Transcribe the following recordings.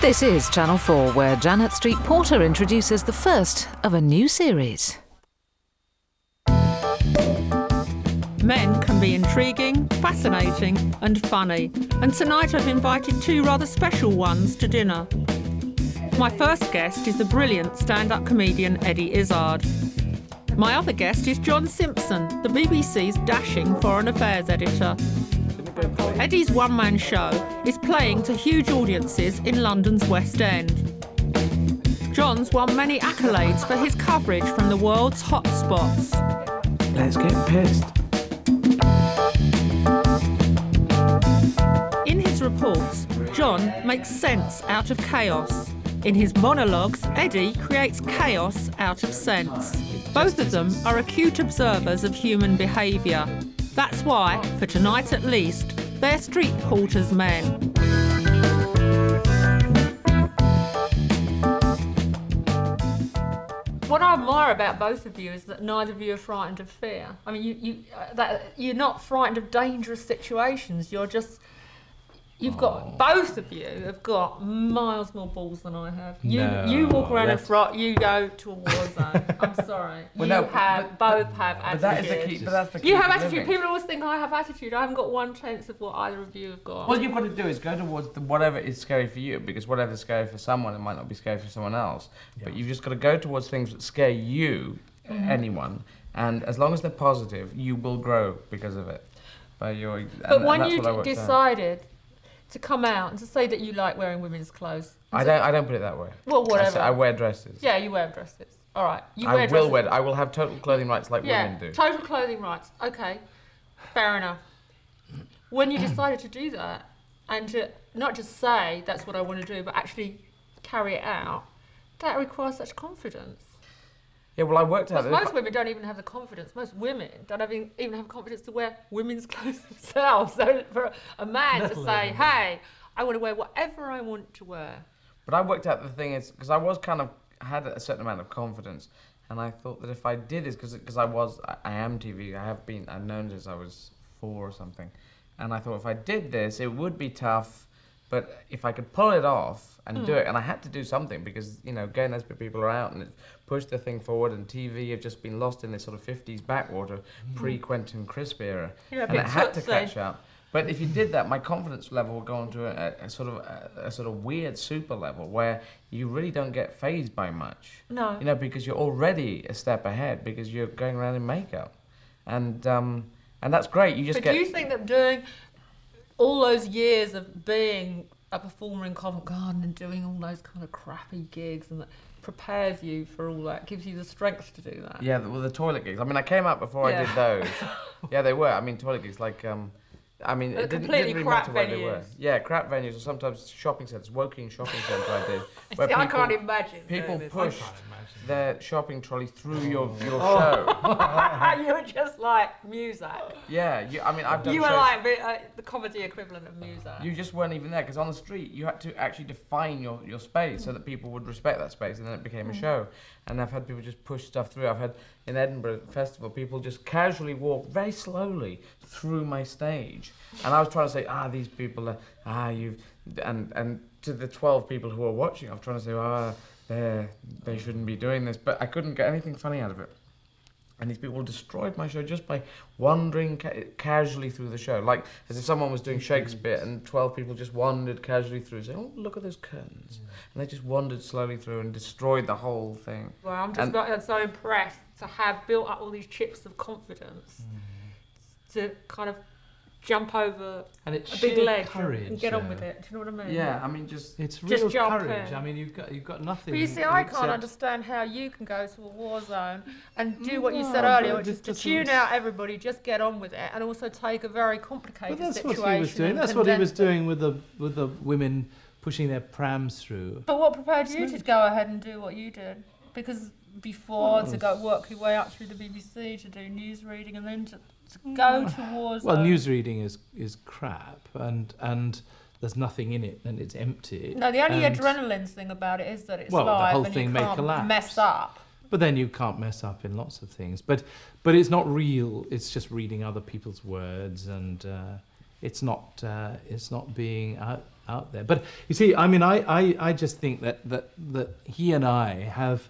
This is Channel 4, where Janet Street Porter introduces the first of a new series. Men can be intriguing, fascinating and funny, and tonight I've invited two rather special ones to dinner. My first guest is the brilliant stand-up comedian Eddie Izzard. My other guest is John Simpson, the BBC's dashing foreign affairs editor. Eddie's one-man show is playing to huge audiences in London's West End. John's won many accolades for his coverage from the world's hot spots. Let's get pissed. In his reports, John makes sense out of chaos. In his monologues, Eddie creates chaos out of sense. Both of them are acute observers of human behaviour. That's why, for tonight at least, they're street porters men. What I admire about both of you is that neither of you are frightened of fear. I mean, you're not frightened of dangerous situations. Both of you have got miles more balls than I have. You walk around in front, you go to a war zone. I'm sorry. Both have attitude. That's the key. You have attitude. People always think I have attitude. I haven't got one chance of what either of you have got. What you've got to do is go towards whatever is scary for you, because whatever's scary for someone, it might not be scary for someone else. Yeah. But you've just got to go towards things that scare you, anyone, and as long as they're positive, you will grow because of it. But when you decided to come out and to say that you like wearing women's clothes. I don't put it that way. Well, whatever. I wear dresses. Yeah, you wear dresses. All right. I will have total clothing rights like women do. Total clothing rights. Okay. Fair enough. When you decided to do that, and to not just say that's what I want to do, but actually carry it out, that requires such confidence. Yeah, well, I worked out... Most women don't even have the confidence. Most women don't even have confidence to wear women's clothes themselves. So for a man to say, hey, I want to wear whatever I want to wear. But I worked out the thing is, because I was had a certain amount of confidence, and I thought that if I did this, because I am TV, I've known since I was 4 or something, and I thought if I did this, it would be tough, but if I could pull it off and do it, and I had to do something because, gay and lesbian people are out and it pushed the thing forward, and TV have just been lost in this sort of 50s backwater, pre-Quentin Crisp era, and it had to catch up. But if you did that, my confidence level would go on to a sort of weird super level where you really don't get fazed by much. No. Because you're already a step ahead because you're going around in makeup, and that's great. Do you think that doing all those years of being a performer in Covent Garden and doing all those kind of crappy gigs and that prepares you for all that, gives you the strength to do that? Yeah, the toilet gigs. I mean, I came out before I did those. Yeah, they were. I mean, toilet gigs, like, it didn't really matter where they were. Yeah, crap venues, or sometimes shopping centres. Woking shopping centre I did. Where I can't imagine. People pushed their shopping trolley through your show. You were just like music. Yeah, I've done. You were like the comedy equivalent of music. You just weren't even there because on the street you had to actually define your space so that people would respect that space, and then it became a show. And I've had people just push stuff through. I've had in Edinburgh Festival people just casually walk very slowly through my stage, and I was trying to say, these people are and to the 12 people who were watching, I was trying to say, they shouldn't be doing this, but I couldn't get anything funny out of it. And these people destroyed my show just by wandering casually through the show, like as if someone was doing Shakespeare and 12 people just wandered casually through, saying, "Oh, look at those curtains," and they just wandered slowly through and destroyed the whole thing. Well, I'm just so impressed to have built up all these chips of confidence to kind of jump over and it's a big ledge courage, and get on with it. Do you know what I mean? Yeah, I mean, it's real jump courage. in. I mean, you've got nothing. But you see, I can't understand how you can go to a war zone and do what you said earlier, which is to tune out everybody, just get on with it, and also take a very complicated situation. That's what he was doing. That's what he was doing with the women pushing their prams through. But what prepared you to go ahead and do what you did? Because before, to go work your way up through the BBC, to do news reading, and then to go towards... Well, news reading is crap, and there's nothing in it, and it's empty. No, the only adrenaline thing about it is that it's live, the whole and thing you may can't collapse. mess up. But then you can't mess up in lots of things. But it's not real. It's just reading other people's words, and it's not being out there. But you see, I mean, I just think that he and I have.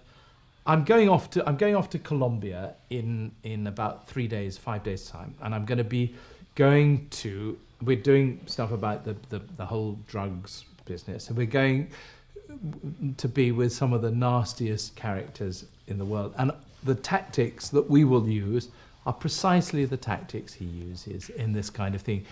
I'm going off to Colombia in about 5 days time, and I'm going to be going to. We're doing stuff about the whole drugs business, and we're going to be with some of the nastiest characters in the world, and the tactics that we will use are precisely the tactics he uses in this kind of thing.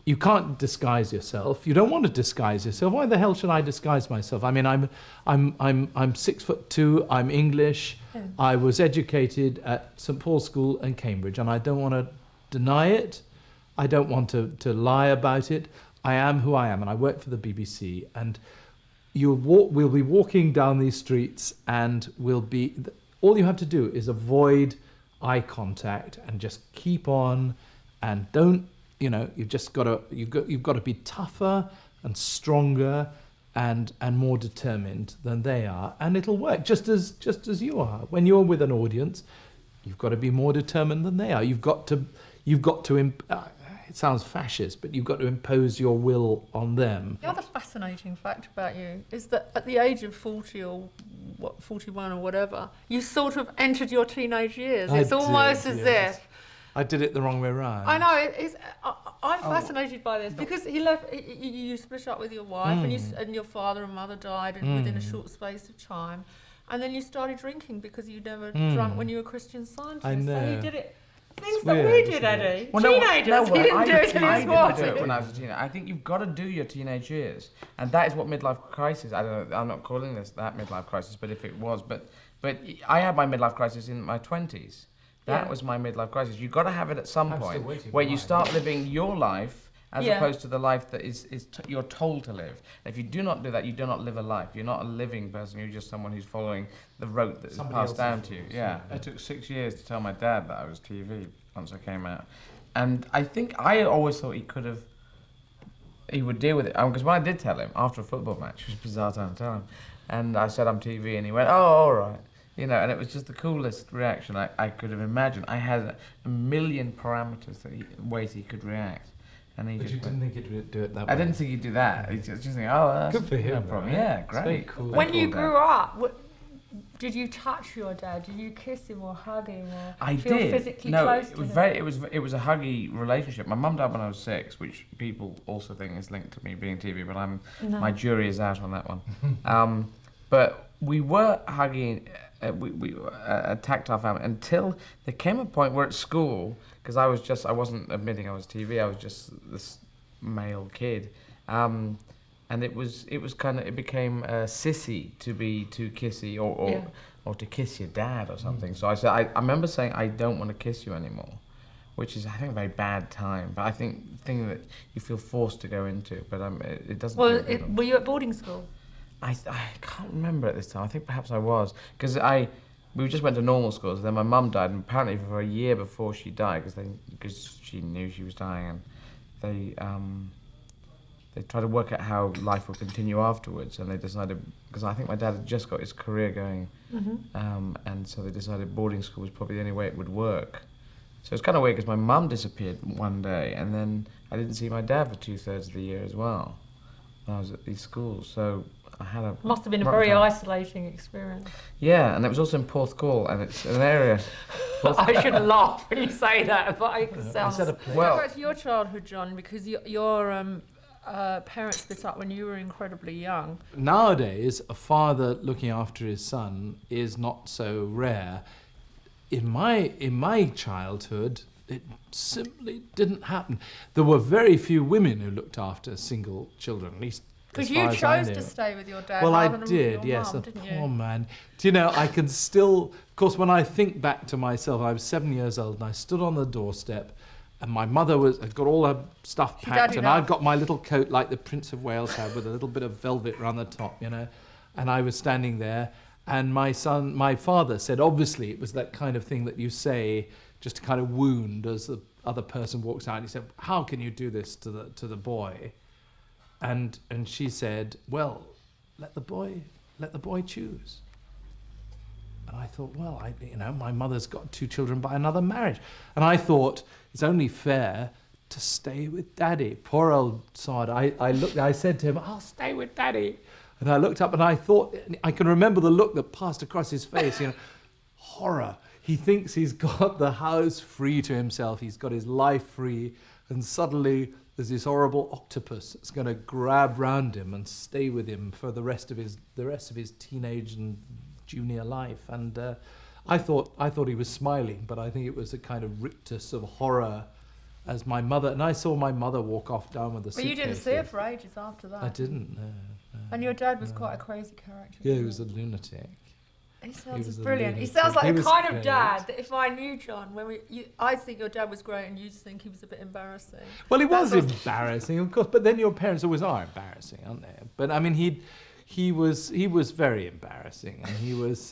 You can't disguise yourself. You don't want to disguise yourself. Why the hell should I disguise myself? I mean, I'm 6'2". I'm English. Yeah. I was educated at St Paul's School and Cambridge, and I don't want to deny it. I don't want to lie about it. I am who I am, and I work for the BBC. And we'll be walking down these streets, and all you have to do is avoid eye contact and just keep on, and don't. You've got to be tougher and stronger and more determined than they are, and it'll work just as you are. When you're with an audience, you've got to be more determined than they are. You've got to. It sounds fascist, but you've got to impose your will on them. The other fascinating fact about you is that at the age of 40 or 41 or whatever, you sort of entered your teenage years. It's almost as if. I did it the wrong way round. I know. I'm fascinated by this because he left. You split up with your wife, and your father and mother died within a short space of time, and then you started drinking because you never drunk when you were a Christian Scientist. I know. So he did it. Things that we did, Eddie. Well, Teenagers. He didn't do it till he was 40. I didn't do it when I was a teenager. I think you've got to do your teenage years, and that is what midlife crisis. I don't know. I'm not calling that midlife crisis, but if it was, but I had my midlife crisis in my 20s. That was my midlife crisis. You've got to have it at some point where you start living your life as opposed to the life that you're told to live. And if you do not do that, you do not live a life. You're not a living person. You're just someone who's following the rote that is passed down to you. Yeah. It took 6 years to tell my dad that I was TV once I came out. And I think I always thought he would deal with it. Because when I did tell him after a football match, it was a bizarre time to tell him, and I said I'm TV, and he went, "Oh, all right." And it was just the coolest reaction I could have imagined. I had a million parameters ways he could react, and he But just you didn't think he'd do it that way? I didn't think he'd do that. He just think, oh, that's Good for him, no problem. right? Yeah, It's great. very cool. When you grew up, did you touch your dad? Did you kiss him or hug him or I feel did. physically No, close it to was him? it was a huggy relationship. My mum died when I was 6, which people also think is linked to me being TV, but my jury is out on that one. But we were hugging. We attacked our family until there came a point where at school, because I wasn't admitting I was TV, I was just this male kid, and it became sissy to be too kissy or to kiss your dad or something. So I said, I remember saying, I don't want to kiss you anymore, which is, I think, a very bad time, but I think thing that you feel forced to go into, but it doesn't. Were you at boarding school? I can't remember at this time. I think perhaps I was, because we just went to normal schools. And then my mum died, and apparently for a year before she died, because she knew she was dying, and they tried to work out how life would continue afterwards, and they decided, because I think my dad had just got his career going, and so they decided boarding school was probably the only way it would work. So it's kind of weird because my mum disappeared one day, and then I didn't see my dad for 2/3 of the year as well when I was at these schools. So I had a Must have been a very isolating experience. Yeah, and it was also in Porthcawl, and it's an area. I shouldn't laugh when you say that, but it sounds. Well, Go back to your childhood, John, because your parents split up when you were incredibly young. Nowadays, a father looking after his son is not so rare. In my childhood, it simply didn't happen. There were very few women who looked after single children, at least. Because you chose to stay with your dad. Well, I rather than did, with your yes. mum, A didn't poor you? man. Do you know, I can still, of course, when I think back to myself, I was 7 years old and I stood on the doorstep, and my mother had got all her stuff packed, and I'd got my little coat like the Prince of Wales had with a little bit of velvet around the top, and I was standing there, and my father said, obviously, it was that kind of thing that you say just to kind of wound as the other person walks out. And he said, "How can you do this to the boy?" And she said, "Well, let the boy choose." And I thought, well, my mother's got 2 children by another marriage, and I thought it's only fair to stay with Daddy. Poor old sod. I said to him, I'll stay with Daddy. And I looked up and I thought, I can remember the look that passed across his face, horror. He thinks he's got the house free to himself. He's got his life free. And suddenly there's this horrible octopus that's going to grab round him and stay with him for the rest of his teenage and junior life. And I thought he was smiling, but I think it was a kind of rictus of horror as my mother, and I saw my mother walk off down with a suitcase. But you didn't see her for ages after that. I didn't, no. And your dad was quite a crazy character. Yeah, he was a lunatic. He sounds was a brilliant. He lunatic. sounds like He the was kind of great. dad that if I knew John, I think your dad was great and you think he was a bit embarrassing. Well, it was That's what- embarrassing, of course, but then your parents always are embarrassing, aren't they? But I mean, he was very embarrassing, and he was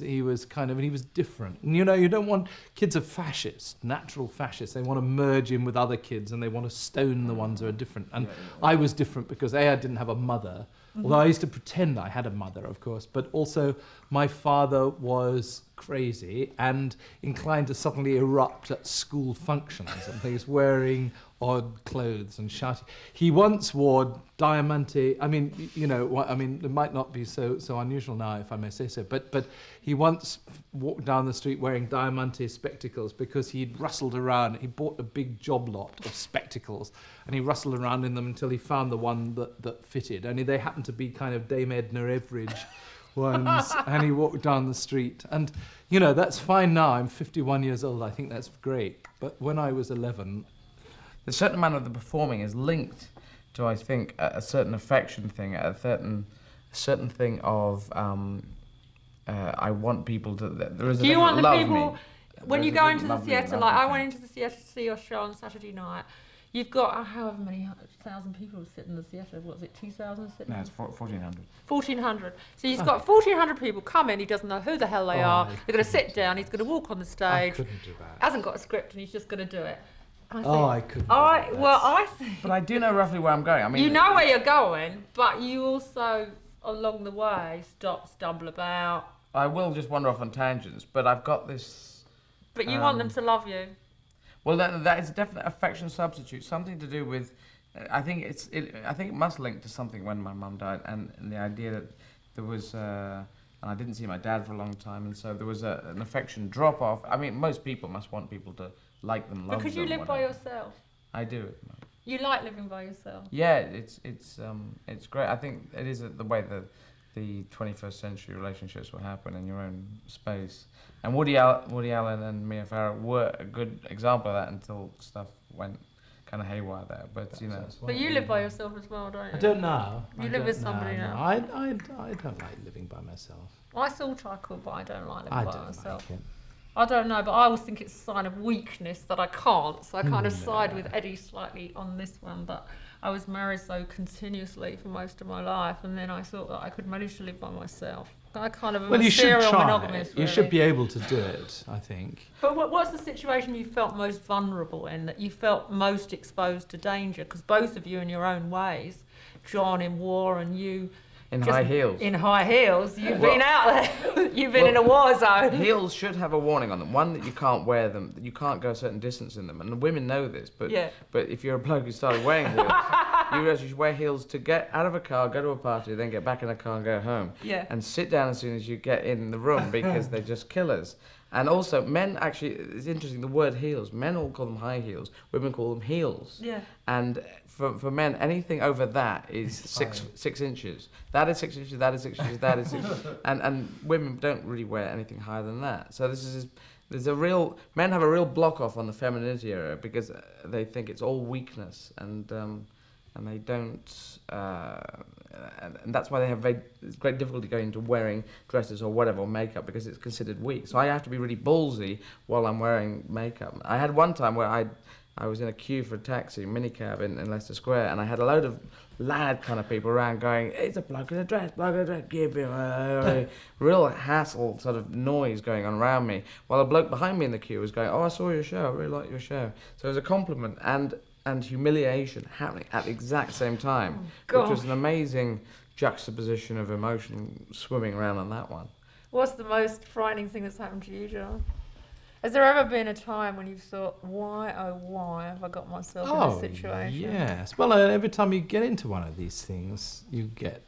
different. And you don't want kids are fascists, natural fascists. They want to merge in with other kids, and they want to stone the ones who are different. And I was different because I didn't have a mother, although I used to pretend I had a mother, of course. But also, my father was crazy and inclined to suddenly erupt at school functions and things, wearing odd clothes and shouting. He once wore diamante. I mean, it might not be so unusual now, if I may say so. But he once walked down the street wearing diamante spectacles because he'd rustled around. He bought a big job lot of spectacles, and he rustled around in them until he found the one that fitted. Only they happened to be kind of Dame Edna Everage ones, and he walked down the street. And that's fine now. I'm 51 years old. I think that's great. But when I was 11. The certain amount of the performing is linked to, I think, a certain affection thing, a certain thing of I want people to. There is a Do you want the love people, me. when There's you a go big into the love me, theatre, love like me I thing. went into the theatre to see your show on Saturday night, you've got however many thousand people sit in the theatre, what was it, 2,000 sitting? No, it's 1,400. 1,400. So he's got 1,400 people come in, he doesn't know who the hell they are, I they're going to sit down, he's going to walk on the I stage, couldn't do that. hasn't got a script and he's just going to do it. And I couldn't. all do right, that. well, I think But I do know roughly where I'm going. I mean, you know where you're going, but you also, along the way, stumble about. I will just wander off on tangents, but I've got this. But you want them to love you. Well, that is a definite affection substitute. Something to do with. I think it must link to something when my mum died, and the idea that there was. And I didn't see my dad for a long time, and so there was an affection drop off. I mean, most people must want people to like them, love Because them. you live by whatever. yourself. I do. You like living by yourself. Yeah, it's great. I think it is the way that the 21st century relationships will happen in your own space. And Woody Allen and Mia Farrow were a good example of that until stuff went kind of haywire there. But But you live by yourself as well, don't you? I don't know. You I live don't with somebody know, now. no. I don't like living by myself. I thought I could, but I don't like living I by don't myself. like it. I don't know, but I always think it's a sign of weakness that I can't. So I kind of No. side with Eddie slightly on this one. But I was married so continuously for most of my life, and then I thought that I could manage to live by myself. I kind of am Well, a you should serial try. monogamist. You should really. be able to do it, I think. But what's the situation you felt most vulnerable in, that you felt most exposed to danger? Because both of you in your own ways, John in war and you... in just high heels. In high heels. You've Well- been out there. You've been in a war zone. Heels should have a warning on them. One, that you can't wear them, that you can't go a certain distance in them. And the women know this, but Yeah. but if you're a bloke who started wearing heels, you realise you should wear heels to get out of a car, go to a party, then get back in a car and go home. Yeah. And sit down as soon as you get in the room because they're just killers. And also, men actually, it's interesting, the word heels, men all call them high heels, women call them heels. Yeah. And for men, anything over that is six inches. That is 6 inches, that is 6 inches, that is 6 inches. And women don't really wear anything higher than that. So men have a real block off on the femininity area because they think it's all weakness and they don't, and that's why they have great difficulty going into wearing dresses or whatever, or makeup, because it's considered weak. So I have to be really ballsy while I'm wearing makeup. I had one time where I was in a queue for a taxi, minicab in Leicester Square, and I had a load of lad kind of people around going, it's a bloke in a dress, give him a real hassle sort of noise going on around me, while a bloke behind me in the queue was going, oh, I saw your show, I really like your show. So it was a compliment and humiliation happening at the exact same time, which was an amazing juxtaposition of emotion swimming around on that one. What's the most frightening thing that's happened to you, John? Has there ever been a time when you've thought, why, oh why have I got myself in this situation? Yes. Well, every time you get into one of these things, you get...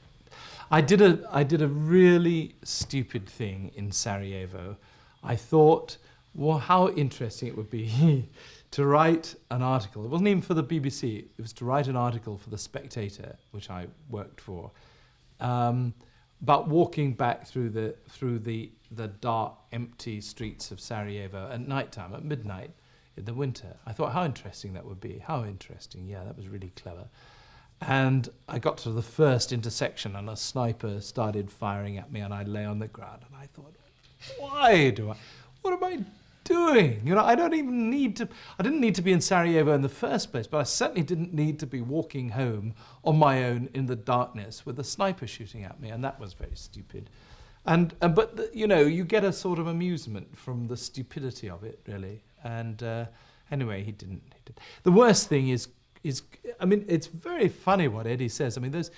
I did a really stupid thing in Sarajevo. I thought, well, how interesting it would be to write an article. It wasn't even for the BBC. It was to write an article for The Spectator, which I worked for, about walking back through the dark, empty streets of Sarajevo at nighttime, at midnight in the winter. I thought, how interesting that would be. How interesting. Yeah, that was really clever. And I got to the first intersection and a sniper started firing at me and I lay on the ground and I thought, what am I doing? You know, I didn't need to be in Sarajevo in the first place, but I certainly didn't need to be walking home on my own in the darkness with a sniper shooting at me, and that was very stupid. But you know, you get a sort of amusement from the stupidity of it, really. And anyway, he didn't. The worst thing is, I mean, it's very funny what Eddie says. I mean, there's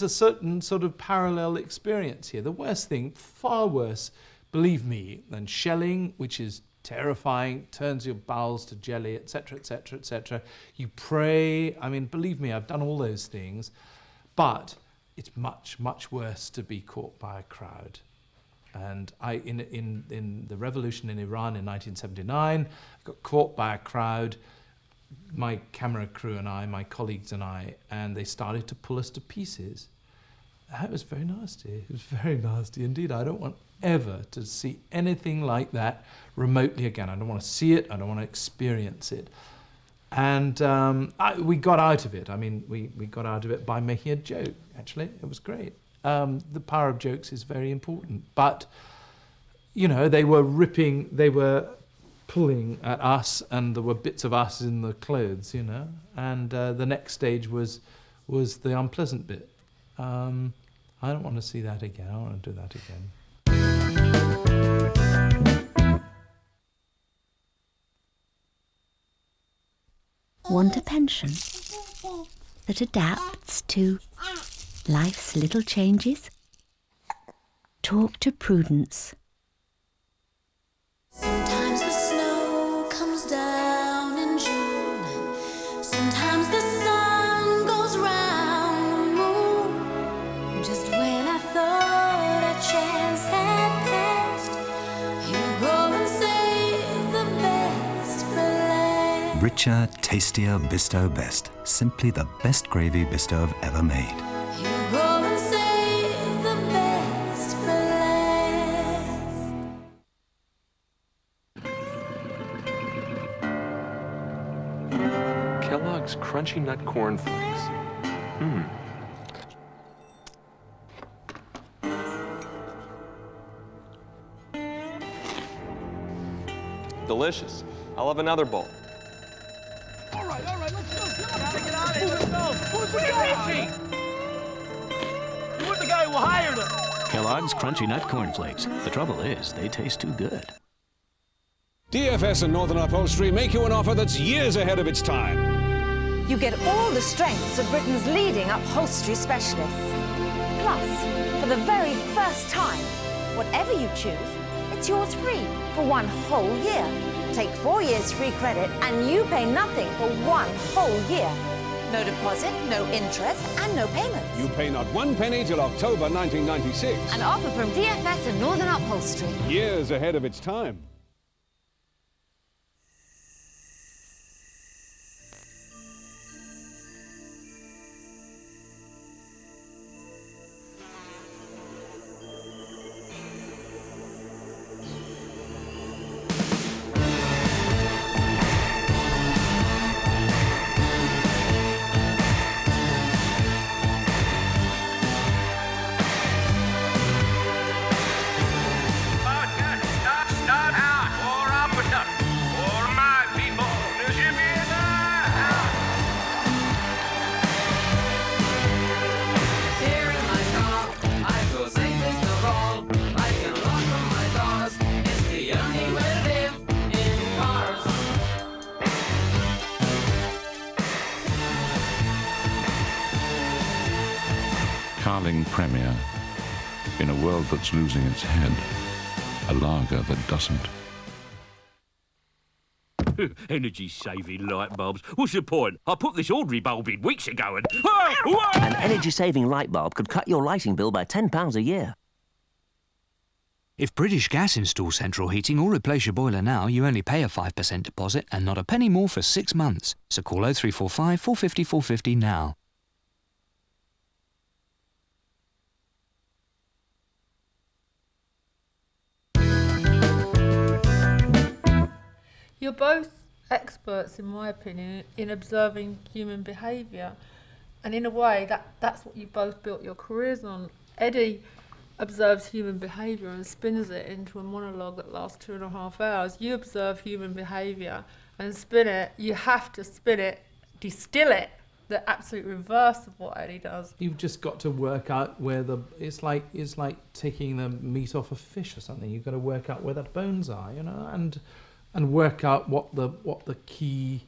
a certain sort of parallel experience here. The worst thing, far worse, believe me, than shelling, which is terrifying, turns your bowels to jelly, etc., etc., etc. You pray. I mean, believe me, I've done all those things, but it's much, much worse to be caught by a crowd. And in the revolution in Iran in 1979, I got caught by a crowd, my camera crew and I, my colleagues and I, and they started to pull us to pieces. That was very nasty. It was very nasty indeed. I don't want ever to see anything like that remotely again. I don't want to see it. I don't want to experience it. And we got out of it. I mean, we got out of it by making a joke, actually. It was great. The power of jokes is very important. But, you know, they were pulling at us, and there were bits of us in the clothes, you know. And the next stage was the unpleasant bit. I don't want to see that again. I don't want to do that again. Want a pension that adapts to life's little changes? Talk to Prudence. Sometimes the snow comes down in June. Sometimes the sun goes round the moon. Just when I thought a chance had passed, you go and save the best for last. Richer, tastier Bisto Best. Simply the best gravy Bisto have ever made. You go and save the best for last. Kellogg's Crunchy Nut Corn Flakes. Delicious. I'll have another bowl. All right, let's go. Take it out of here. Let's go. Who's the guy? You were the guy who hired him. Kellogg's Crunchy Nut Corn Flakes. The trouble is, they taste too good. DFS and Northern Upholstery make you an offer that's years ahead of its time. You get all the strengths of Britain's leading upholstery specialists. Plus, for the very first time, whatever you choose, it's yours free for 1 whole year. Take 4 years free credit and you pay nothing for 1 whole year. No deposit, no interest, and no payments. You pay not 1 penny till October 1996. An offer from DFS and Northern Upholstery. Years ahead of its time. Carling Premier. In a world that's losing its head, a lager that doesn't. Energy-saving light bulbs. What's the point? I put this ordinary bulb in weeks ago and... An energy-saving light bulb could cut your lighting bill by £10 a year. If British Gas installs central heating or replace your boiler now, you only pay a 5% deposit and not a penny more for 6 months. So call 0345 450 450 now. You're both experts, in my opinion, in observing human behaviour. And in a way, that's what you've both built your careers on. Eddie observes human behaviour and spins it into a monologue that lasts 2.5 hours. You observe human behaviour and spin it. You have to spin it, distill it, the absolute reverse of what Eddie does. You've just got to work out where it's like taking the meat off a fish or something. You've got to work out where the bones are, you know, and work out what the key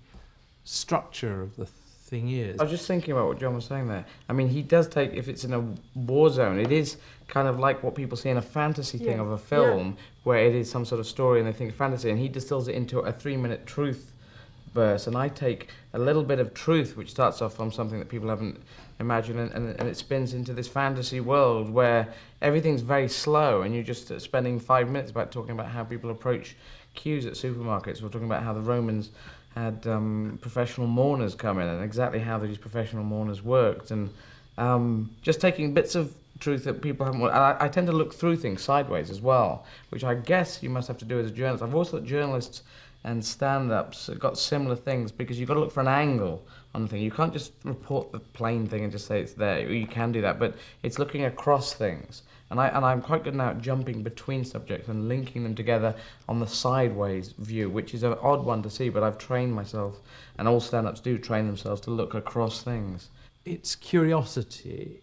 structure of the thing is. I was just thinking about what John was saying there. I mean, he does take, if it's in a war zone, it is kind of like what people see in a fantasy thing of a film, where it is some sort of story and they think fantasy, and he distills it into a 3-minute truth burst, and I take a little bit of truth which starts off from something that people haven't imagined, and it spins into this fantasy world where everything's very slow, and you're just spending 5 minutes about talking about how people approach queues at supermarkets. We're talking about how the Romans had professional mourners come in and exactly how these professional mourners worked, and just taking bits of truth that people haven't... I tend to look through things sideways as well, which I guess you must have to do as a journalist. I've always thought journalists and stand-ups have got similar things, because you've got to look for an angle on the thing. You can't just report the plain thing and just say it's there. You can do that, but it's looking across things. And I'm quite good now at jumping between subjects and linking them together on the sideways view, which is an odd one to see, but I've trained myself, and all stand-ups do train themselves to look across things. It's curiosity.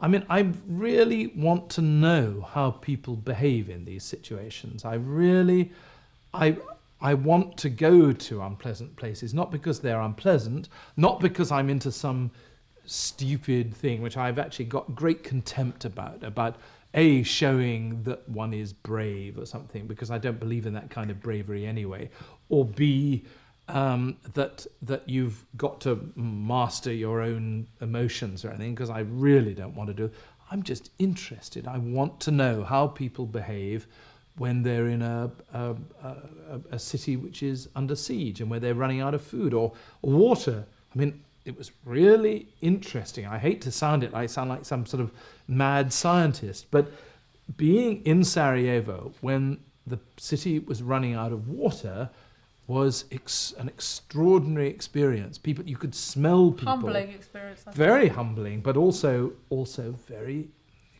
I really want to know how people behave in these situations. I want to go to unpleasant places, not because they're unpleasant, not because I'm into some stupid thing, which I've actually got great contempt about A, showing that one is brave or something, because I don't believe in that kind of bravery anyway, or B, that you've got to master your own emotions or anything, because I really don't want to do it. I'm just interested. I want to know how people behave when they're in a city which is under siege and where they're running out of food or water. I mean, it was really interesting. I hate to sound like some sort of mad scientist, but being in Sarajevo when the city was running out of water was an extraordinary experience. People, you could smell people. Humbling experience. Very humbling, but also very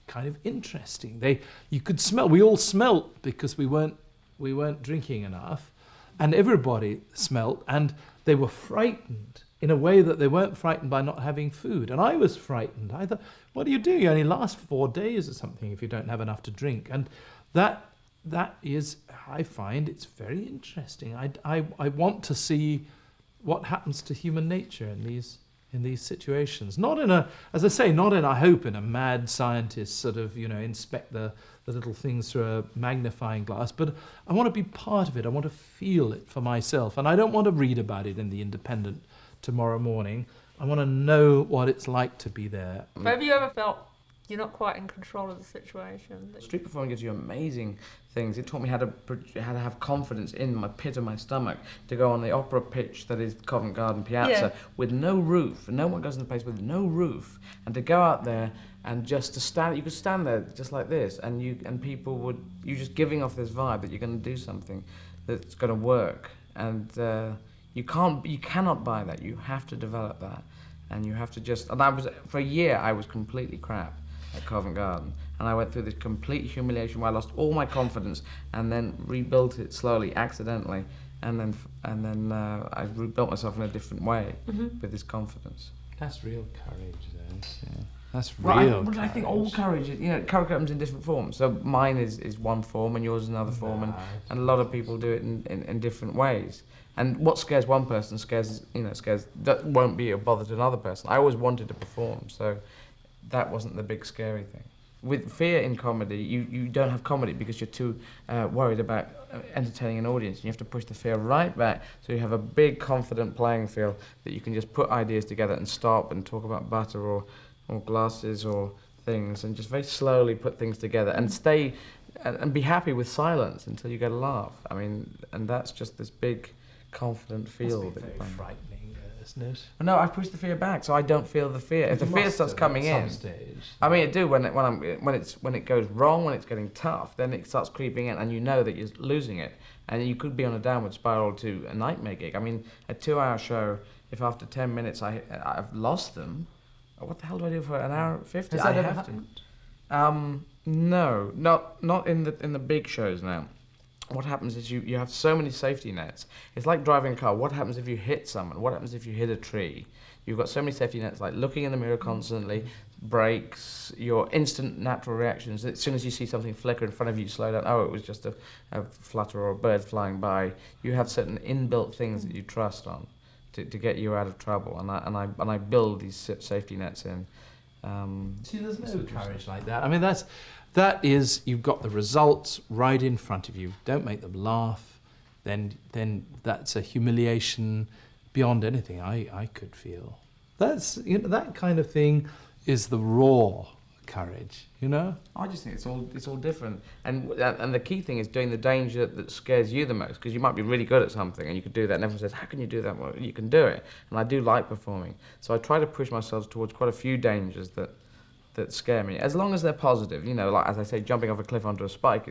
kind of interesting. You could smell. We all smelt because we weren't drinking enough, and everybody smelt, and they were frightened in a way that they weren't frightened by not having food. And I was frightened. I thought, what do? You only last 4 days or something if you don't have enough to drink. And that is, I find it's very interesting. I want to see what happens to human nature in these situations. Not in a, as I say, not in, I hope, in a mad scientist sort of, inspect the little things through a magnifying glass, but I want to be part of it. I want to feel it for myself. And I don't want to read about it in The Independent tomorrow morning. I want to know what it's like to be there. But have you ever felt you're not quite in control of the situation? Street performing gives you amazing things. It taught me how to have confidence in my pit of my stomach to go on the opera pitch that is Covent Garden Piazza with no roof. No one goes in the place with no roof, and to go out there and just to stand. You could stand there just like this, and people would. You're just giving off this vibe that you're going to do something that's going to work, and you cannot buy that. You have to develop that, and you have to just. And for a year I was completely crap at Covent Garden, and I went through this complete humiliation where I lost all my confidence, and then rebuilt it slowly, accidentally, and then I rebuilt myself in a different way with this confidence. That's real courage, though. Yeah. That's real. But I think all courage, courage comes in different forms. So mine is one form, and yours is another form, and a lot of people do it in different ways. And what scares one person scares that won't be a bother to another person. I always wanted to perform, so that wasn't the big scary thing. with fear in comedy, you don't have comedy because you're too worried about entertaining an audience. And you have to push the fear right back, so you have a big, confident playing field that you can just put ideas together and stop and talk about butter or glasses or things, and just very slowly put things together and stay and be happy with silence until you get a laugh. I mean, and that's just this big, confident field. Must be very frightening, isn't it? Well, no, I push the fear back, so I don't feel the fear. If the You fear must starts have coming at in, some stage. I mean, it do when it goes wrong, when it's getting tough, then it starts creeping in, and you know that you're losing it, and you could be on a downward spiral to a nightmare gig. I mean, a 2-hour show, if after 10 minutes I've lost them, what the hell do I do for an hour 50? Has that I ever have happened? to. No, not in the big shows now. What happens is you have so many safety nets. It's like driving a car. What happens if you hit someone? What happens if you hit a tree? You've got so many safety nets, like looking in the mirror constantly, brakes, your instant natural reactions. As soon as you see something flicker in front of you, you slow down. Oh, it was just a flutter or a bird flying by. You have certain inbuilt things that you trust on to get you out of trouble, and I build these safety nets in. See, there's no courage like that. I mean, that is, you've got the results right in front of you. Don't make them laugh. Then that's a humiliation beyond anything I could feel. That's, you know, that kind of thing is the raw courage, you know? I just think it's all different, and the key thing is doing the danger that scares you the most, because you might be really good at something and you could do that, and everyone says, how can you do that? Well, you can do it, and I do like performing, so I try to push myself towards quite a few dangers that scare me, as long as they're positive. You know, like, as I say, jumping off a cliff onto a spike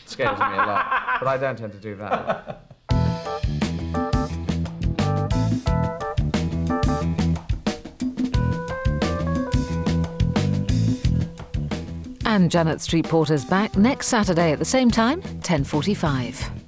scares me a lot, but I don't tend to do that. And Janet Street Porter's back next Saturday at the same time, 10:45.